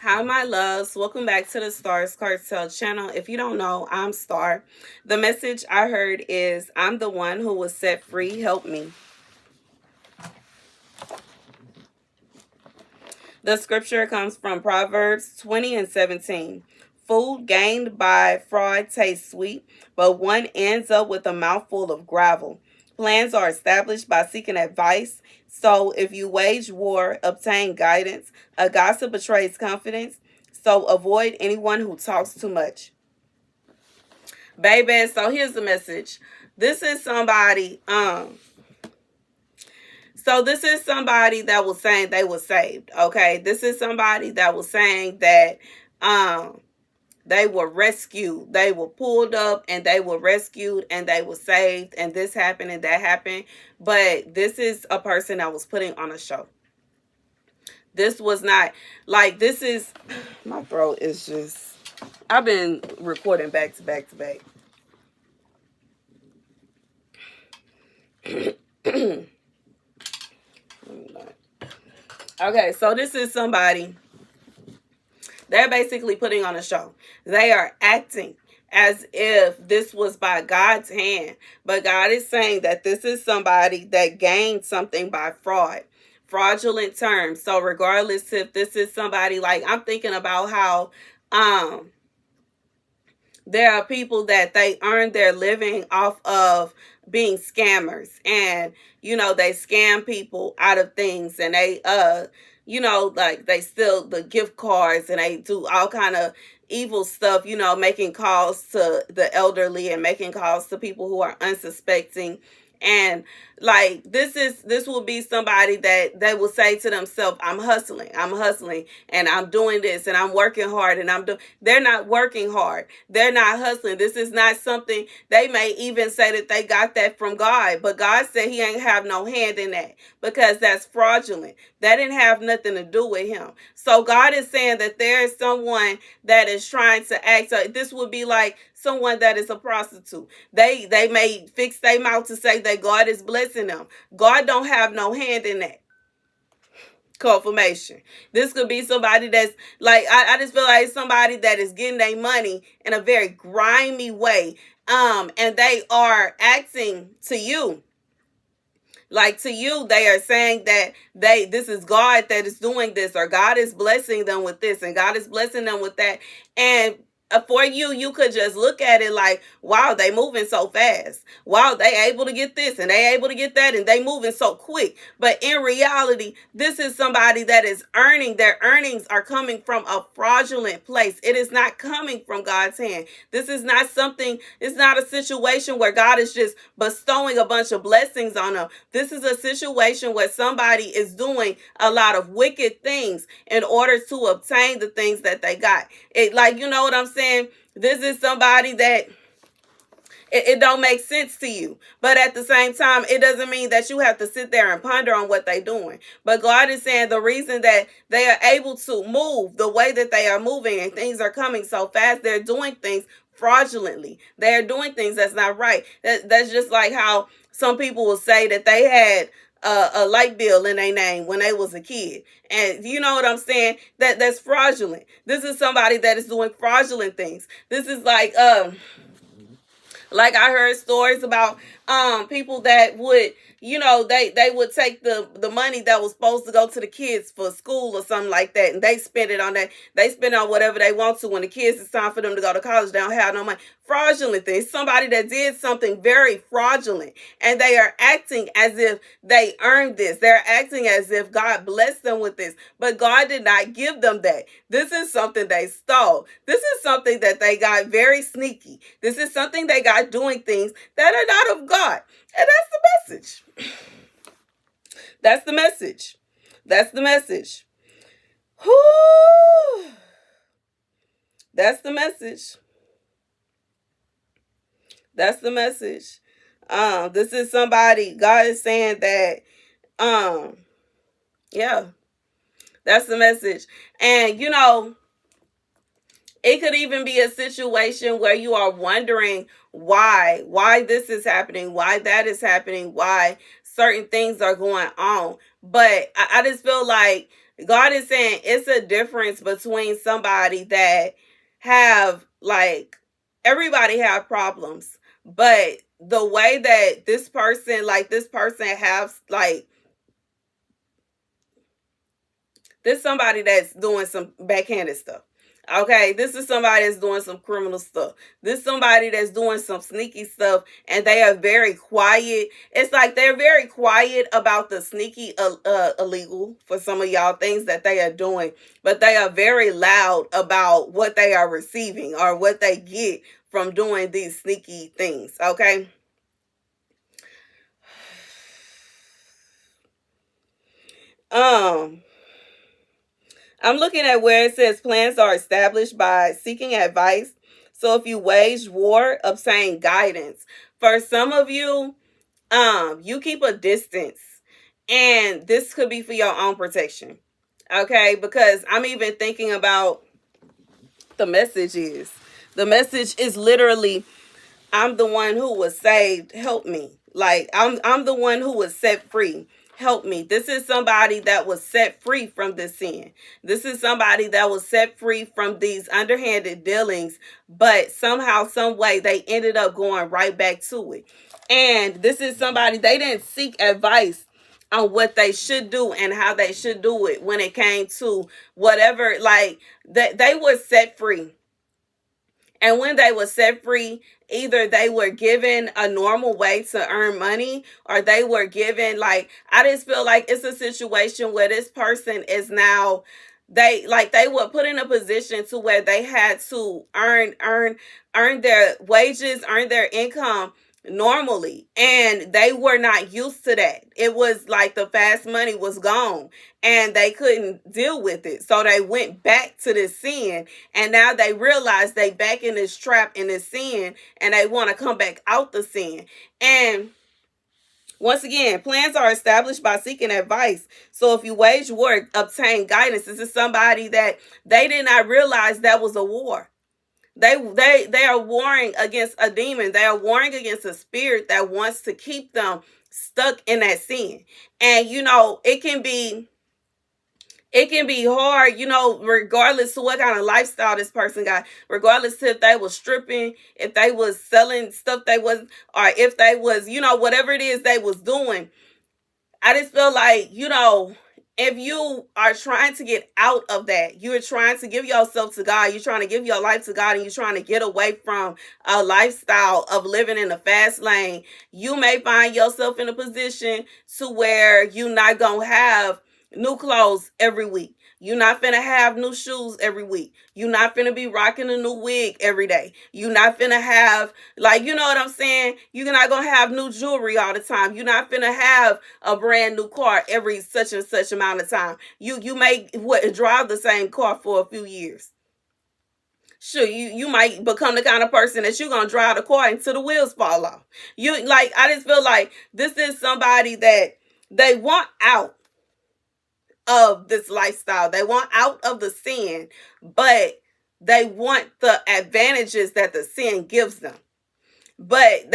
Hi, my loves. Welcome back to the Starscartel channel. If you don't know, I'm Star. The message I heard is, I'm the one who was set free. Help me. The scripture comes from Proverbs 20 and 17. Food gained by fraud tastes sweet, but one ends up with a mouthful of gravel. Plans are established by seeking advice. So if you wage war, obtain guidance. A gossip betrays confidence. So avoid anyone who talks too much. Baby, so here's the message. This is somebody, this is somebody that was saying they were saved, okay? This is somebody that was saying that they were rescued. They were pulled up and they were rescued and they were saved and this happened and that happened. But this is a person that was putting on a show. This was not, like, this is, my throat is just, I've been recording back to back to back. Okay, so this is somebody, they're basically putting on a show. They are acting as if this was by God's hand. But God is saying that this is somebody that gained something by fraudulent terms. So regardless if this is somebody, like, I'm thinking about how there are people that they earn their living off of being scammers, and they scam people out of things, and they like they steal the gift cards and they do all kind of evil stuff, making calls to the elderly and making calls to people who are unsuspecting. And like this will be somebody that they will say to themselves, I'm hustling and I'm doing this and I'm working hard and they're not working hard. They're not hustling. This is not something, they may even say that they got that from God, but God said he ain't have no hand in that because that's fraudulent. That didn't have nothing to do with him. So God is saying that there is someone that is trying to act. So this would be like someone that is a prostitute. They may fix their mouth to say that God is blessing them. God don't have no hand in that. Confirmation. This could be somebody that's like, I just feel like somebody that is getting their money in a very grimy way. And they are acting to you. Like to you, they are saying that this is God that is doing this, or God is blessing them with this, and God is blessing them with that. And for you could just look at it like, wow, they moving so fast. Wow, they able to get this and they able to get that and they moving so quick. But in reality, this is somebody that is earning. Their earnings are coming from a fraudulent place. It is not coming from God's hand. This is not something, it's not a situation where God is just bestowing a bunch of blessings on them. This is a situation where somebody is doing a lot of wicked things in order to obtain the things that they got. It, like, you know what I'm saying? This is somebody that it don't make sense to you. But at the same time, it doesn't mean that you have to sit there and ponder on what they're doing. But God is saying the reason that they are able to move the way that they are moving and things are coming so fast, they're doing things fraudulently. They're doing things that's not right. That's just like how some people will say that they had a light bill in their name when they was a kid. And you know what I'm saying? That's fraudulent. This is somebody that is doing fraudulent things. This is like I heard stories about people that would, they would take the money that was supposed to go to the kids for school or something like that, and they spend it on that. They spend on whatever they want to. When the kids, it's time for them to go to college, they don't have no money. Fraudulent things. Somebody that did something very fraudulent, and they are acting as if they earned this. They're acting as if God blessed them with this, but God did not give them that. This is something they stole. This is something that they got very sneaky. This is something they got doing things that are not of God. And that's the message. That's the message. That's the message. Whew. That's the message. That's the message. This is somebody, God is saying that, yeah, that's the message. And, it could even be a situation where you are wondering why this is happening, why that is happening, why certain things are going on. But I just feel like God is saying it's a difference between somebody that have like, everybody have problems, but the way that this person has like, this somebody that's doing some backhanded stuff. Okay, this is somebody that's doing some criminal stuff. This is somebody that's doing some sneaky stuff, and they are very quiet. It's like they're very quiet about the sneaky, illegal for some of y'all things that they are doing, but they are very loud about what they are receiving or what they get from doing these sneaky things. Okay. Um, I'm looking at where it says plans are established by seeking advice. So if you wage war, obtain guidance. For some of you, you keep a distance. And this could be for your own protection. Okay, because I'm even thinking about the message is. The message is literally, I'm the one who was saved. Help me. Like I'm the one who was set free. Help me. This is somebody that was set free from this sin. This is somebody that was set free from these underhanded dealings, but somehow, some way, they ended up going right back to it. And this is somebody, they didn't seek advice on what they should do and how they should do it when it came to whatever, like that they were set free. And when they were set free, either they were given a normal way to earn money, or they were given, like, I just feel like it's a situation where this person is now, they were put in a position to where they had to earn their wages, earn their income normally, and they were not used to that. It was like the fast money was gone and they couldn't deal with it, so they went back to this sin, and now they realize they back in this trap, in this sin, and they want to come back out the sin. And once again, plans are established by seeking advice. So if you wage war, obtain guidance. This is somebody that they did not realize that was a war. They are warring against a demon. They are warring against a spirit that wants to keep them stuck in that sin. And it can be hard, regardless to what kind of lifestyle this person got, regardless to if they was stripping, if they was selling stuff they wasn't, or if they was, whatever it is they was doing. I just feel like, if you are trying to get out of that, you're trying to give yourself to God, you're trying to give your life to God, and you're trying to get away from a lifestyle of living in the fast lane, you may find yourself in a position to where you're not going to have new clothes every week. You're not finna have new shoes every week. You're not finna be rocking a new wig every day. You're not finna have, like, you know what I'm saying? You're not gonna have new jewelry all the time. You're not finna have a brand new car every such and such amount of time. You may drive the same car for a few years. Sure, you might become the kind of person that you're gonna drive the car until the wheels fall off. I just feel like this is somebody that they want out of this lifestyle. They want out of the sin, but they want the advantages that the sin gives them. But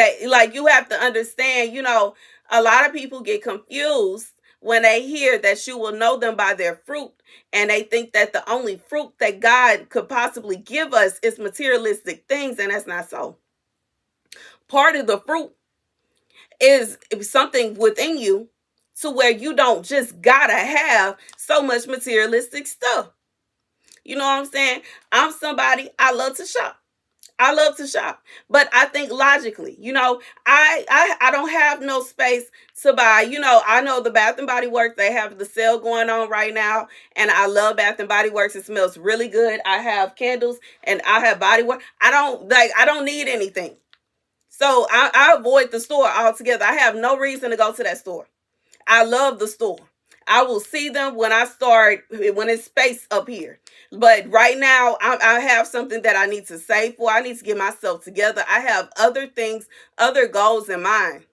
you have to understand, a lot of people get confused when they hear that you will know them by their fruit, and they think that the only fruit that God could possibly give us is materialistic things, and that's not so. Part of the fruit is something within you to where you don't just gotta have so much materialistic stuff. You know what I'm saying? I'm somebody, I love to shop. I love to shop, but I think logically. I don't have no space to buy. I know the Bath and Body Works, they have the sale going on right now, and I love Bath and Body Works. It smells really good. I have candles and I have body work. I don't need anything. So I avoid the store altogether. I have no reason to go to that store. I love the store. I will see them when it's space up here. But right now, I have something that I need to save for. I need to get myself together. I have other things, other goals in mind.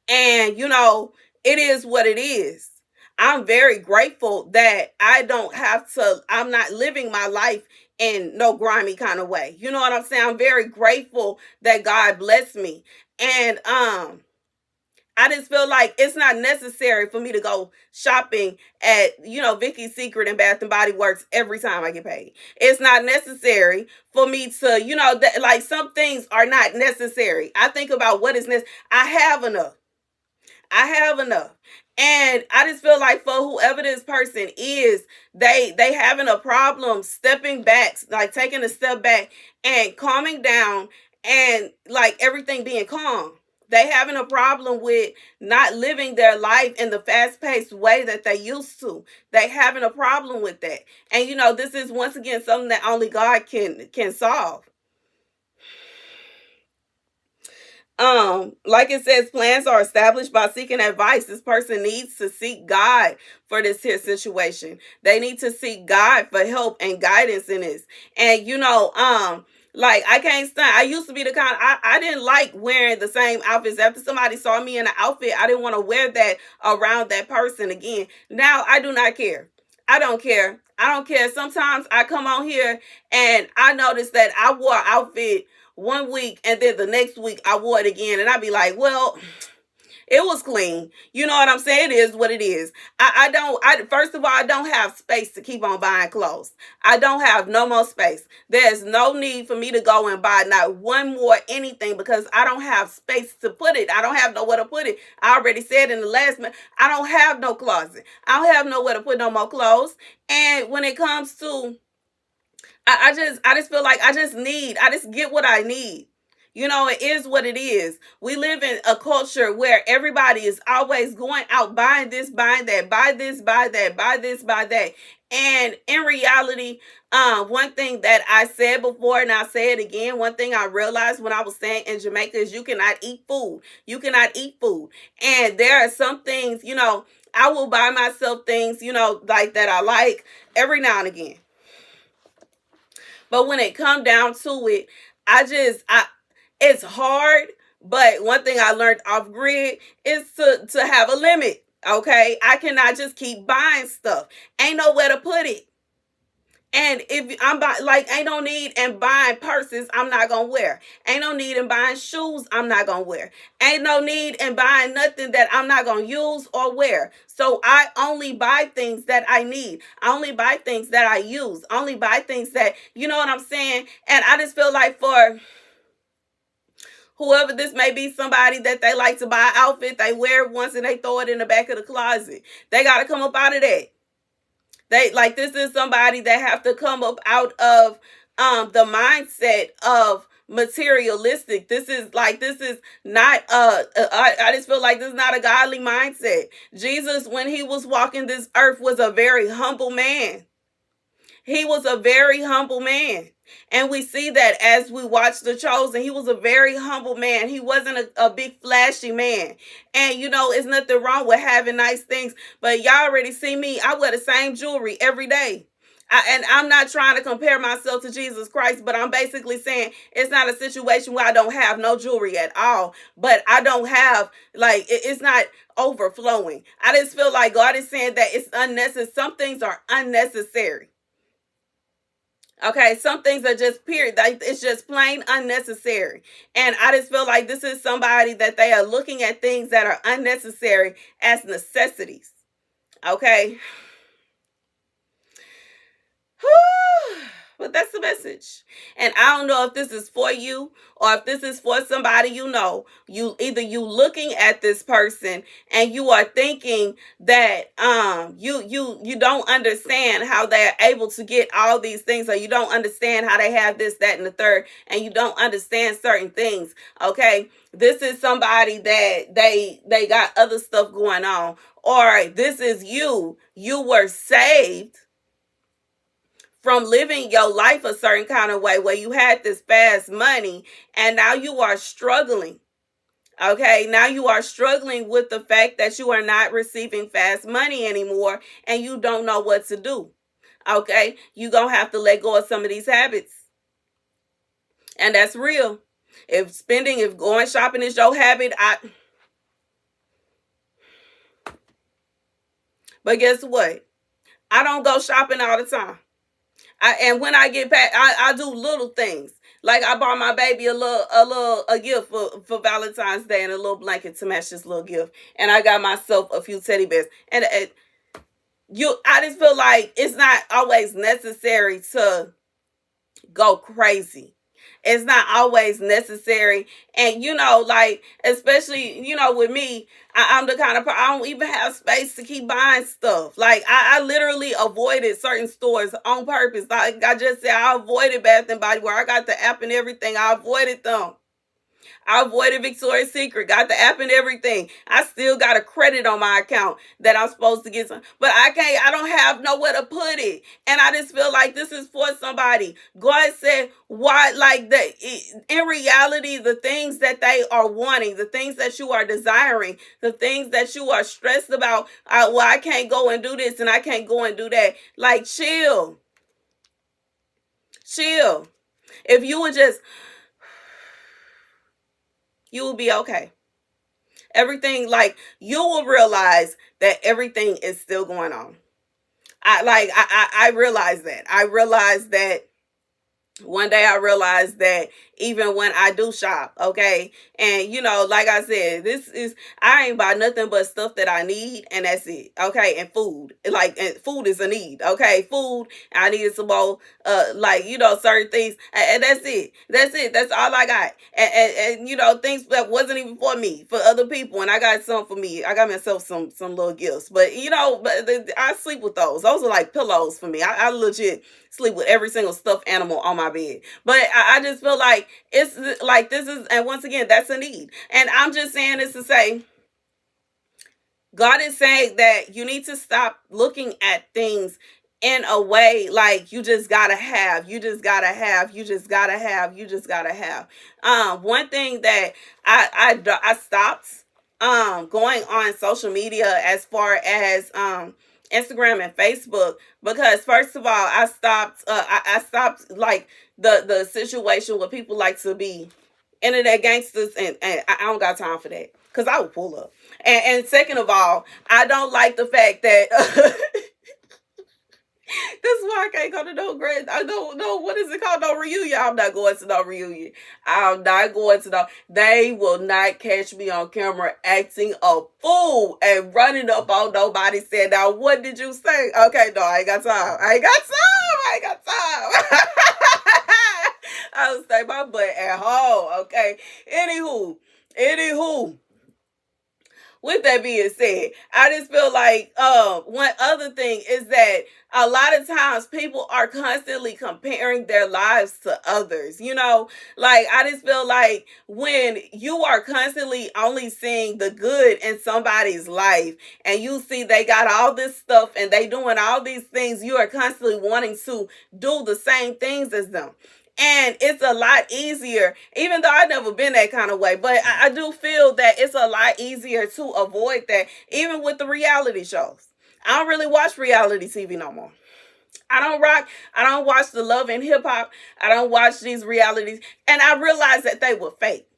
And, it is what it is. I'm very grateful that I'm not living my life in no grimy kind of way. You know what I'm saying? I'm very grateful that God blessed me. And, I just feel like it's not necessary for me to go shopping at, Vicky's Secret and Bath and Body Works every time I get paid. It's not necessary for me to, like some things are not necessary. I think about what is necessary. I have enough. I have enough. And I just feel like for whoever this person is, they having a problem stepping back, like taking a step back and calming down and like everything being calm. They having a problem with not living their life in the fast-paced way that they used to. They having a problem with that. And this is once again something that only God can solve. Like it says, plans are established by seeking advice. This person needs to seek God for this here situation. They need to seek God for help and guidance in this. And like I can't stand. I used to be the kind. I didn't like wearing the same outfits. After somebody saw me in an outfit, I didn't want to wear that around that person again. Now I do not care. I don't care. I don't care. Sometimes I come on here and I notice that I wore an outfit one week and then the next week I wore it again, and I'd be like, well, it was clean. You know what I'm saying? It is what it is. First of all, I don't have space to keep on buying clothes. I don't have no more space. There's no need for me to go and buy not one more anything because I don't have space to put it. I don't have nowhere to put it. I already said in the last minute, I don't have no closet. I don't have nowhere to put no more clothes. And when it comes to I just feel like I just get what I need. It is what it is. We live in a culture where everybody is always going out buying this, buying that, buy this, buy that, buy this, buy that. And in reality, one thing that I said before and I'll say it again, one thing I realized when I was staying in Jamaica is you cannot eat food. You cannot eat food. And there are some things, I will buy myself things, like that I like every now and again. But when it come down to it, it's hard. But one thing I learned off grid is to have a limit. Okay, I cannot just keep buying stuff. Ain't nowhere to put it. And if I'm ain't no need in buying purses I'm not gonna wear. Ain't no need in buying shoes I'm not gonna wear. Ain't no need in buying nothing that I'm not gonna use or wear. So I only buy things that I need. I only buy things that I use. I only buy things that, you know what I'm saying? And I just feel like for whoever this may be, somebody that they like to buy an outfit, they wear it once and they throw it in the back of the closet. They got to come up out of that. This is somebody that have to come up out of the mindset of materialistic. This is not I just feel like this is not a godly mindset. Jesus, when he was walking this earth, was a very humble man. He was a very humble man. And we see that as we watch The Chosen. He was a very humble man. He wasn't a big flashy man. And it's nothing wrong with having nice things. But y'all already see me. I wear the same jewelry every day. And I'm not trying to compare myself to Jesus Christ, but I'm basically saying it's not a situation where I don't have no jewelry at all. But I don't have, it's not overflowing. I just feel like God is saying that it's unnecessary. Some things are unnecessary. Okay, some things are just period. It's just plain unnecessary. And I just feel like this is somebody that they are looking at things that are unnecessary as necessities. Okay. But that's the message. And I don't know if this is for you or if this is for somebody you looking at this person and you are thinking that you don't understand how they're able to get all these things, or you don't understand how they have this, that, and the third, and you don't understand certain things. Okay, this is somebody that they got other stuff going on, or this is you were saved from living your life a certain kind of way where you had this fast money and now you are struggling. Okay, now you are struggling with the fact that you are not receiving fast money anymore and you don't know what to do. Okay, you're going to have to let go of some of these habits. And that's real. If going shopping is your habit, but guess what? I don't go shopping all the time. And when I get back, I do little things. Like I bought my baby a gift for Valentine's Day and a little blanket to match this little gift. And I got myself a few teddy bears. And I just feel like it's not always necessary to go crazy. It's not always necessary. And, like, especially, with me, I'm the kind of person, I don't even have space to keep buying stuff. Like, I literally avoided certain stores on purpose. Like I just said, I avoided Bath and Body Works. I got the app and everything. I avoided them. I avoided Victoria's Secret, got the app and everything. I still got a credit on my account that I'm supposed to get some, but I don't have nowhere to put it. And I just feel like this is for somebody. God said, why, like in reality, the things that they are wanting, the things that you are desiring, the things that you are stressed about, well, I can't go and do this and I can't go and do that. Like, chill. Chill. If you would just, you will be okay. Everything, like, you will realize that everything is still going on. I realize that. I realize that one day I realized that even when I do shop, okay, and like I said, I ain't buy nothing but stuff that I need, and that's it, okay, and food, and food is a need, okay, food, I needed some more, certain things, and that's all I got, and things that wasn't even for me, for other people, and I got some for me, I got myself some little gifts, but I sleep with those are like pillows for me, I legit sleep with every single stuffed animal on my bed. But I just feel like it's like this is, and once again, that's a need. And I'm just saying this to say, God is saying that you need to stop looking at things in a way like you just gotta have, you just gotta have, you just gotta have, you just gotta have. One thing that I stopped going on social media as far as Instagram and Facebook, because first of all, I stopped like the situation where people like to be internet gangsters, and I don't got time for that, because I would pull up. And second of all, I don't like the fact that this is why I can't go to no grand. I don't know what is it called, no reunion. I'm not going to no reunion. I'm not going to no. They will not catch me on camera acting a fool and running up on nobody saying, "Now what did you say?" Okay, no, I ain't got time. I ain't got time. I ain't got time. I'll stay my butt at home. Okay. Anywho. With that being said, I just feel like one other thing is that a lot of times people are constantly comparing their lives to others. Like, I just feel like when you are constantly only seeing the good in somebody's life, and you see they got all this stuff and they doing all these things, you are constantly wanting to do the same things as them. And it's a lot easier, even though I've never been that kind of way, but I do feel that it's a lot easier to avoid that, even with the reality shows. I don't really watch reality TV no more. I don't watch the Love and Hip Hop. I don't watch these realities. And I realized that they were fake.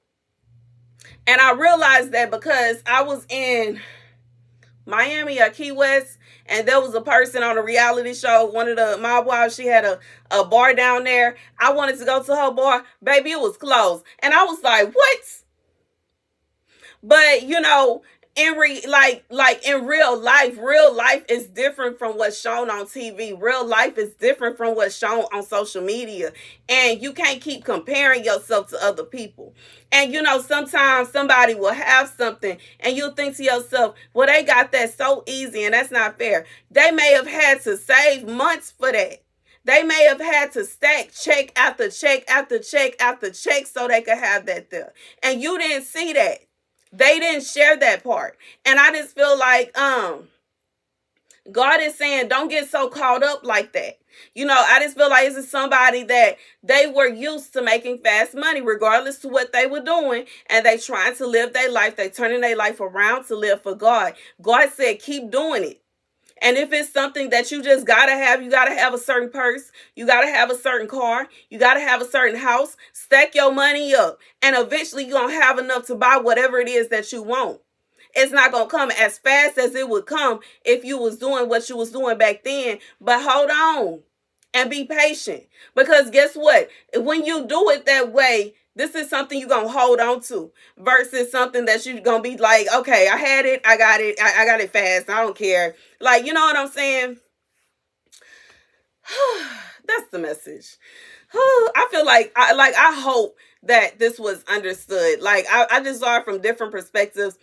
And I realized that because I was in Miami or Key West, and there was a person on a reality show, one of the mob wives, she had a bar down there. I wanted to go to her bar. Baby, it was closed. And I was like, what? But, in real life is different from what's shown on TV. Real life is different from what's shown on social media. And you can't keep comparing yourself to other people. And sometimes somebody will have something and you'll think to yourself, well, they got that so easy, and that's not fair. They may have had to save months for that. They may have had to stack check after check after check after check so they could have that there. And you didn't see that. They didn't share that part. And I just feel like God is saying, don't get so caught up like that. I just feel like this is somebody that they were used to making fast money, regardless to what they were doing. And they trying to live their life. They turning their life around to live for God. God said, keep doing it. And if it's something that you just gotta have, you gotta have a certain purse, you gotta have a certain car, you gotta have a certain house, stack your money up. And eventually you're gonna have enough to buy whatever it is that you want. It's not gonna come as fast as it would come if you was doing what you was doing back then. But hold on. and be patient. Because guess what? When you do it that way, this is something you're gonna hold on to versus something that you're gonna be like, okay, I had it, I got it, I got it fast, I don't care. Like, you know what I'm saying? That's the message. I feel like I hope that this was understood. Like I just saw it from different perspectives.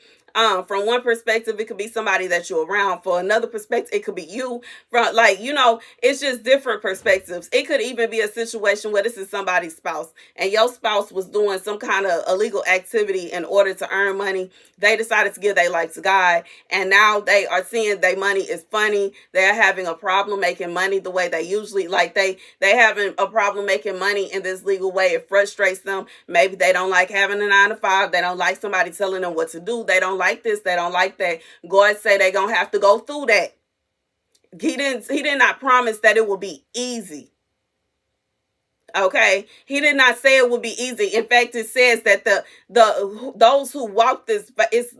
From one perspective, it could be somebody that you're around. For another perspective, it could be you. From like, it's just different perspectives. It could even be a situation where this is somebody's spouse, and your spouse was doing some kind of illegal activity in order to earn money. They decided to give their life to God, and now they are seeing their money is funny. They're having a problem making money the way they usually like. They having a problem making money in this legal way. It frustrates them. Maybe they don't like having a 9 to 5. They don't like somebody telling them what to do. They don't like this. They don't like that. God say they gonna have to go through that. He did not promise that it will be easy. Okay, he did not say it would be easy. In fact, it says that those who walk this is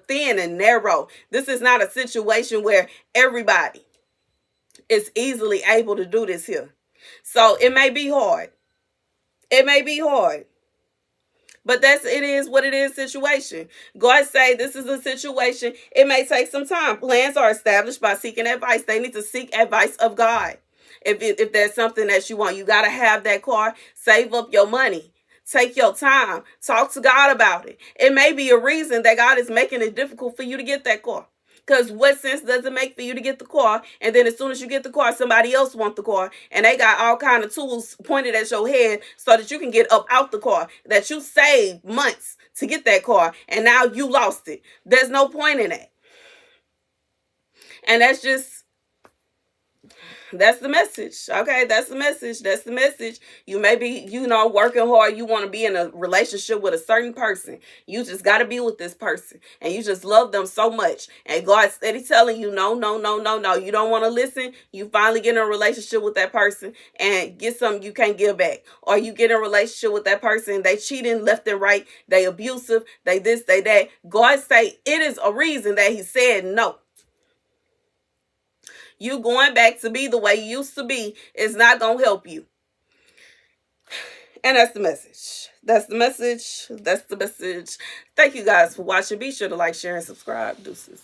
thin and narrow. This is not a situation where everybody is easily able to do this here. So it may be hard. It may be hard. But it is what it is situation. God say this is a situation. It may take some time. Plans are established by seeking advice. They need to seek advice of God. If there's something that you want, you got to have that car. Save up your money. Take your time. Talk to God about it. It may be a reason that God is making it difficult for you to get that car. Because what sense does it make for you to get the car, and then as soon as you get the car, somebody else wants the car, and they got all kind of tools pointed at your head so that you can get up out the car, that you saved months to get that car, and now you lost it. There's no point in that. And that's the message. Okay, that's the message. That's the message. You may be, working hard. You want to be in a relationship with a certain person. You just got to be with this person. And you just love them so much. And God's steady telling you, no, no, no, no, no. You don't want to listen. You finally get in a relationship with that person and get something you can't give back. Or you get in a relationship with that person. They cheating left and right. They abusive. They this, they that. God say it is a reason that he said no. You going back to be the way you used to be is not going to help you. And that's the message. That's the message. That's the message. Thank you guys for watching. Be sure to like, share, and subscribe. Deuces.